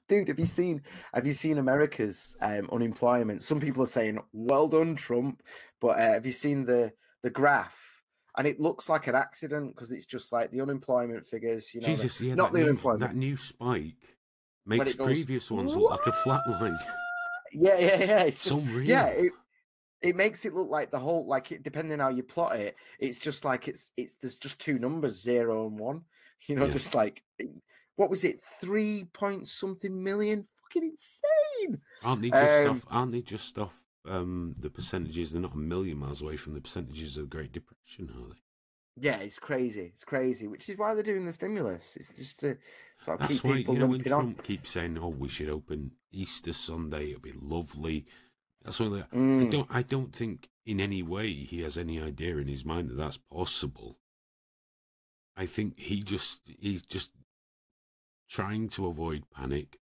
Dude, have you seen America's unemployment? Some people are saying, "Well done, Trump," but have you seen the graph? And it looks like an accident because it's just like the unemployment figures, Jesus, yeah, not the that unemployment new spike when makes it goes, previous ones look "What?" like a flat line. Yeah. It's So just real. it makes it look like the whole depending how you plot it, it's just like it's there's just two numbers, 0 and 1. Yeah. Just like what was it, 3 point something million? Fucking insane. Aren't they just off? Aren't they just off? The percentages, they're not a million miles away from the percentages of the Great Depression, are they? Yeah, it's crazy. It's crazy, which is why they're doing the stimulus. It's just to sort of That's keep why, people when limping on. Trump keeps saying, "Oh, we should open Easter Sunday, it'll be lovely." That's why Mm, I don't think in any way he has any idea in his mind that that's possible. I think he's just trying to avoid panic,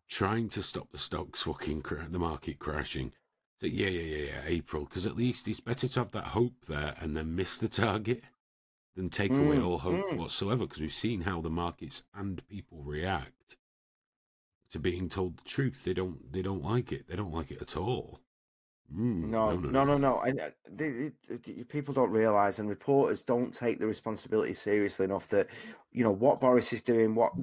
trying to stop the stocks fucking the market crashing. So yeah, April, because at least it's better to have that hope there and then miss the target than take away mm, all hope mm. whatsoever. Because we've seen how the markets and people react to being told the truth. They don't like it. They don't like it at all. No, No, no, no, no. no, no. People don't realize, and reporters don't take the responsibility seriously enough that, what Boris is doing, what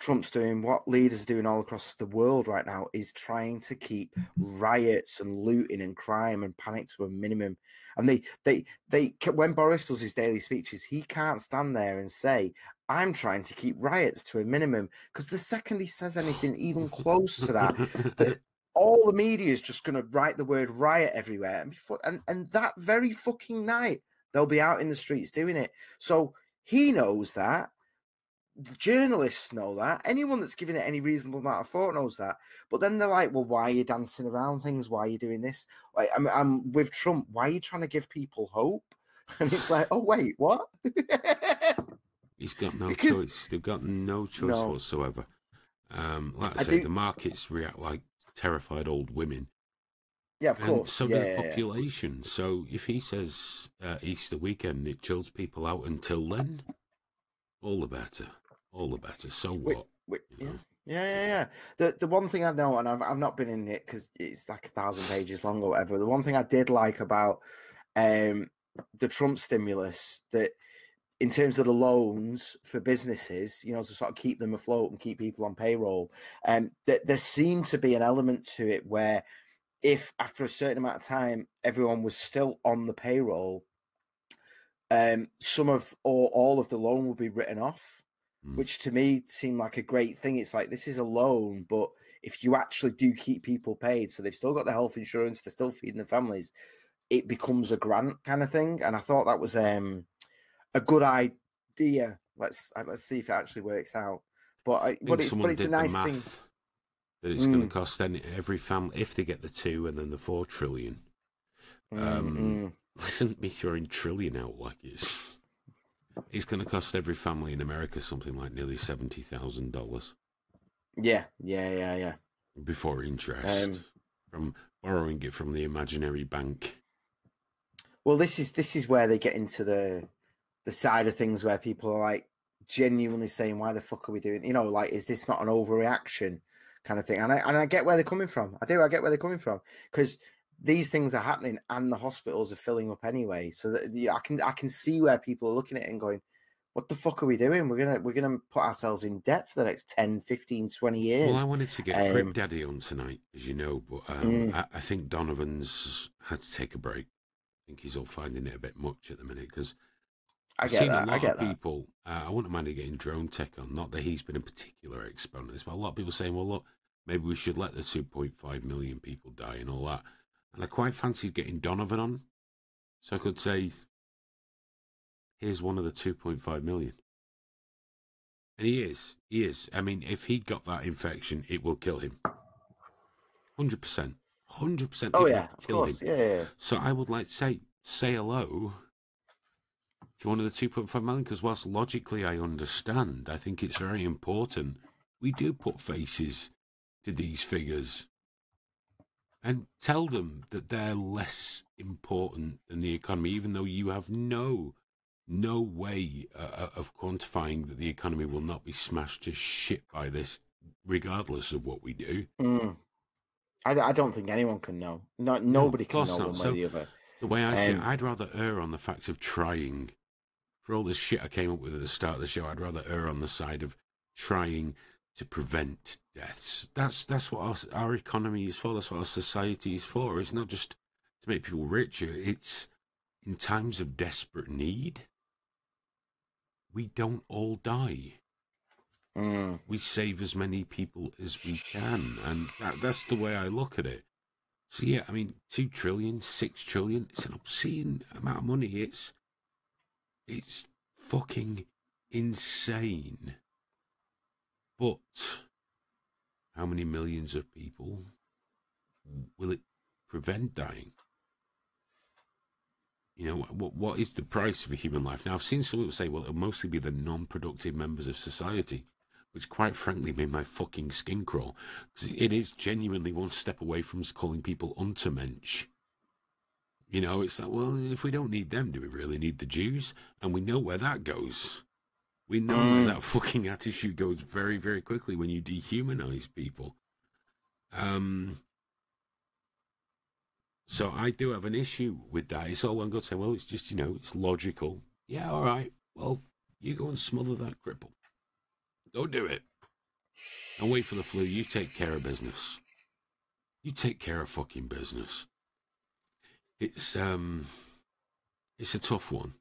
Trump's doing, what leaders are doing all across the world right now is trying to keep riots and looting and crime and panic to a minimum. And when Boris does his daily speeches, he can't stand there and say, "I'm trying to keep riots to a minimum," because the second he says anything even close to that, that all the media is just going to write the word riot everywhere, and that very fucking night they'll be out in the streets doing it. So he knows that. The journalists know that. Anyone that's giving it any reasonable amount of thought knows that. But then they're like, "Well, why are you dancing around things? Why are you doing this?" Like, I'm with Trump. Why are you trying to give people hope? And it's like, "Oh wait, what?" He's got no Because choice. They've got no choice no, whatsoever. Like I I say, do. the markets react like terrified old women, Yeah, of and course. so do Yeah, the yeah, yeah. population. So if he says Easter weekend, it chills people out until then. All the better. All the better. So what? You Yeah. know. Yeah. The one thing I know, and I've not been in it because it's like 1,000 pages long or whatever. The one thing I did like about um the Trump stimulus, that in terms of the loans for businesses, to sort of keep them afloat and keep people on payroll, that there seemed to be an element to it where if after a certain amount of time everyone was still on the payroll, some of or all of the loan will be written off, Mm. which to me seemed like a great thing. It's like, this is a loan, but if you actually do keep people paid, so they've still got their health insurance, they're still feeding their families, it becomes a grant kind of thing. And I thought that was a good idea. Let's see if it actually works out. I think But someone it's a did the nice thing. math that it's going to Mm, cost every family, if they get the 2 and then the 4 trillion. mm, mm. Listen to me throwing trillion out like it's going to cost every family in America something like nearly $70,000 Yeah. before interest Um, from borrowing it from the imaginary bank. well, this is where they get into the side of things where people are like genuinely saying, "Why the fuck are we doing?" Like, is this not an overreaction kind of thing? And I get where they're coming from. I do. I get where they're coming from because these things are happening and the hospitals are filling up anyway. So that I can see where people are looking at it and going, "What the fuck are we doing? We're gonna put ourselves in debt for the next 10, 15, 20 Well, I years." wanted to get Crib Um, Daddy on tonight, as you know, but mm, I think Donovan's had to take a break. I think he's all finding it a bit much at the minute because I I've get seen a that. I lot of get that. people. I wouldn't mind getting Drone Tech on. Not that he's been a particular exponent of this, but a lot of people saying, "Well, look, maybe we should let the 2.5 million people die and all that." And I quite fancied getting Donovan on, so I could say, "Here's one of the 2.5 million." And he is. He is. I mean, if he got that infection, it will kill him. 100%. 100% Oh it will yeah, of kill him. course. Yeah. So I would like to say hello to one of the 2.5 million, because whilst logically I understand, I think it's very important we do put faces to these figures and tell them that they're less important than the economy, even though you have no way of quantifying that the economy will not be smashed to shit by this regardless of what we do. Mm. I don't think anyone can know. No, Nobody of can course know not. one way or So the other. the way I see it, Um, I'd rather err on the fact of trying. For all this shit I came up with at the start of the show, I'd rather err on the side of trying to prevent deaths. That's what our economy is for. That's what our society is for. It's not just to make people richer. It's in times of desperate need, we don't all die. mm, We save as many people as we can, and that's the way I look at it. So yeah, I mean, 2 trillion, 6 trillion, it's an obscene amount of money. It's fucking insane. But how many millions of people will it prevent dying? You know, what is the price of a human life? Now, I've seen some people say, well, it'll mostly be the non-productive members of society, which quite frankly made my fucking skin crawl, because it is genuinely one step away from us calling people Untermensch. You know, it's like, well, if we don't need them, do we really need the Jews? And we know where that goes. We know where mm. that fucking attitude goes very, very quickly when you dehumanize people. So I do have an issue with that. It's all one good saying, well, it's just, it's logical. Yeah, all right. Well, you go and smother that cripple. Go do it. And wait for the flu. You take care of business. You take care of fucking business. It's a tough one.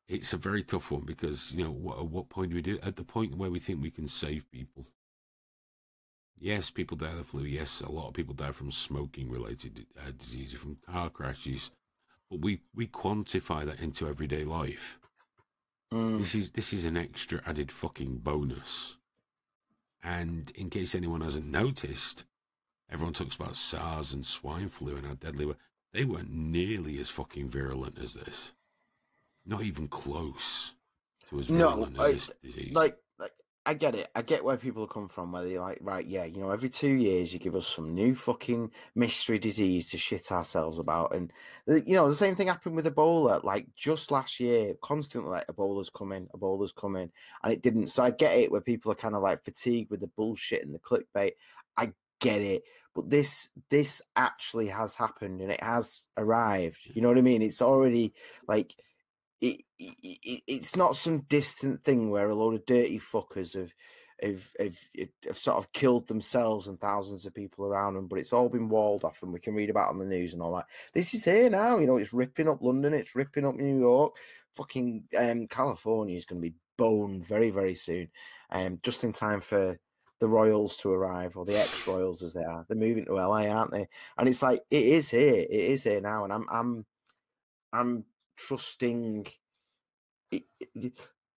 It's a very tough one because, at what point do we do it? At the point where we think we can save people. Yes, people die of the flu. Yes, a lot of people die from smoking-related diseases, from car crashes. But we quantify that into everyday life. Mm. This is an extra added fucking bonus. And in case anyone hasn't noticed, everyone talks about SARS and swine flu and how deadly were. They weren't nearly as fucking virulent as this. Not even close to as virulent as this disease. Like I get it. I get where people come from, where they're like, right, yeah, every 2 years you give us some new fucking mystery disease to shit ourselves about. And, the same thing happened with Ebola. Like, just last year, constantly, like, Ebola's coming, and it didn't. So I get it, where people are kind of, like, fatigued with the bullshit and the clickbait. I get it. But this actually has happened, and it has arrived. You know what I mean? It's already, like... It's not some distant thing where a load of dirty fuckers have sort of killed themselves and thousands of people around them, but it's all been walled off, and we can read about it on the news and all that. This is here now. It's ripping up London, it's ripping up New York. Fucking California is going to be boned very, very soon, just in time for the royals to arrive, or the ex-royals as they are. They're moving to LA, aren't they? And it's like it is here now, and I'm trusting it,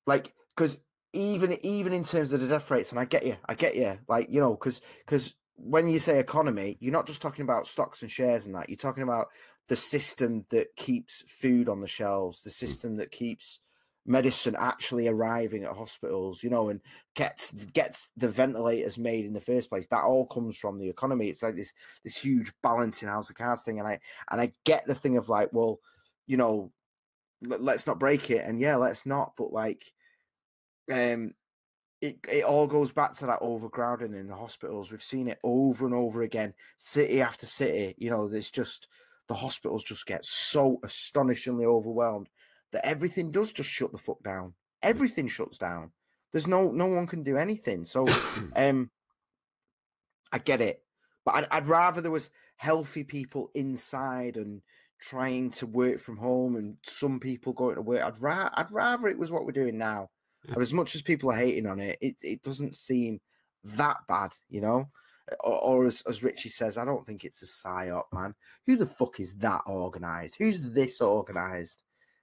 like, because even in terms of the death rates, and I get you, like, because when you say economy, you're not just talking about stocks and shares and that. You're talking about the system that keeps food on the shelves, the system that keeps medicine actually arriving at hospitals, and gets the ventilators made in the first place. That all comes from the economy. It's like this huge balancing house of cards thing, and I get the thing of like, well, let's not break it, and yeah, let's not. But like, it all goes back to that overcrowding in the hospitals. We've seen it over and over again, city after city. There's just the hospitals just get so astonishingly overwhelmed that everything does just shut the fuck down. Everything shuts down. There's no one can do anything. So, I get it, but I'd rather there was healthy people inside and trying to work from home, and some people going to work. I'd rather it was what we're doing now. Yeah. As much as people are hating on it, it doesn't seem that bad, Or as Richie says, I don't think it's a psyop, man. Who the fuck is that organised? Who's this organised?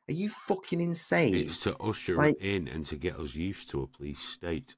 Are you fucking insane? It's to usher in and to get us used to a police state.